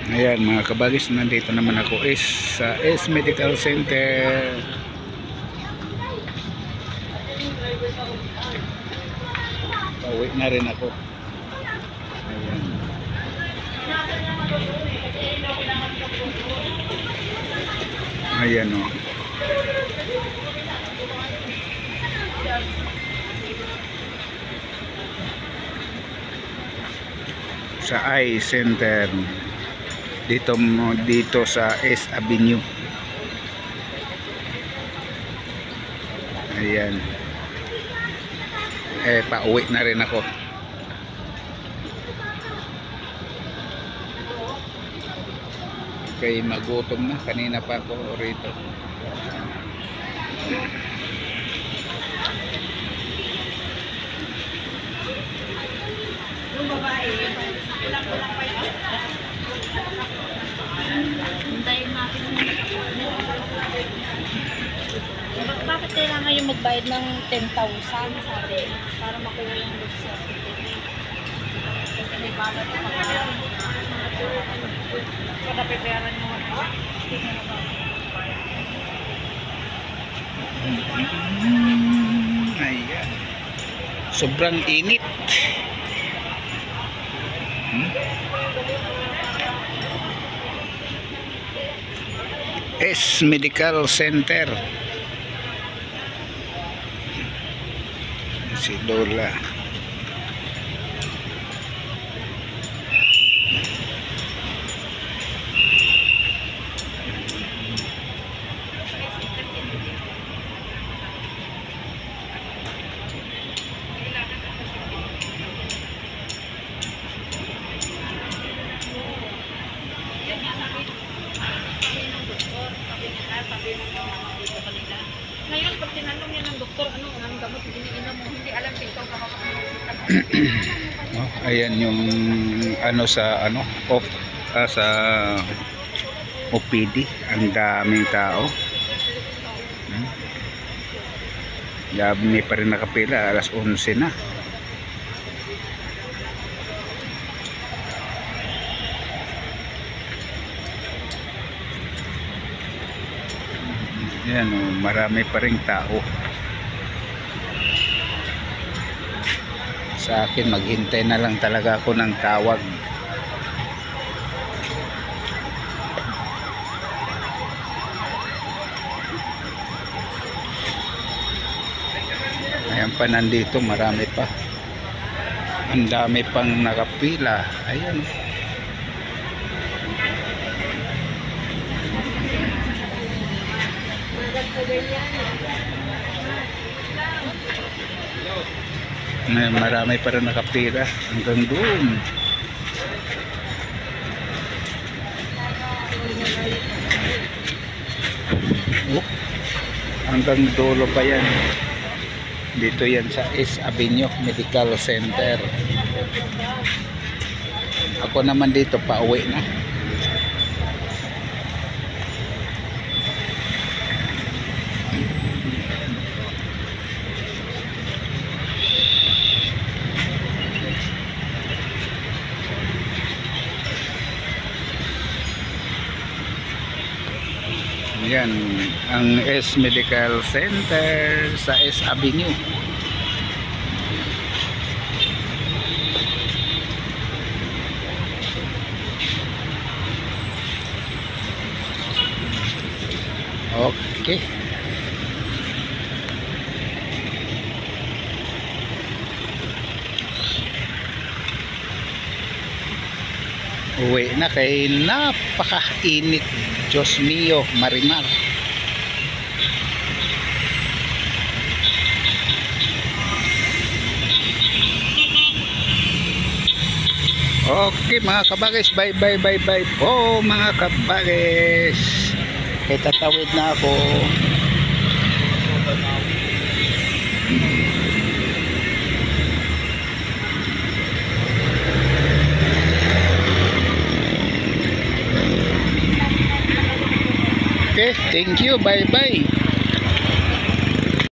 Ayan mga kabagis, nandito naman ako sa S Medical Center. Pauwi na rin ako. Ayan. Ayan o. Sa Eye Center. Dito sa S Avenue. Ayan. Pauwi na rin ako. Kaya magutom na. Kanina pa ako rito. Yung babae, kulang-kulang pa yun. Hintayin natin. Bakit kailangan yung magbayad ng 10,000 sabi? Para makuha yung goods certificate. Kasi may balat na pagkakas. So, napiperan mo ako. Ayan. Sobrang init. S Medical Center. Si Lola. Ngayon, pag tinanong yan ng doktor, anong gamot iniinom mo, hindi alam kung ikaw kapapakasitan. Oh, ayan yung sa sa OPD, ang daming tao. Dami pa rin nakapila, alas 11 na. Ayan, marami pa ring tao. Sa akin, maghintay na lang talaga ako ng tawag. Ayan pa, nandito marami pa. Ang dami pang nakapila. Ayan. Marami pa rin nakapila hanggang doon. Hanggang dulo pa yan. Dito yan sa S Avenue Medical Center. Ako naman dito pauwi na. Yan ang S Medical Center sa S Avenue. Okay. Uwi na kay napakainit. Diyos mio, Marimar. Okay mga kabagis, bye po mga kabagis. Kaya tatawid na ako. Okay, thank you, bye.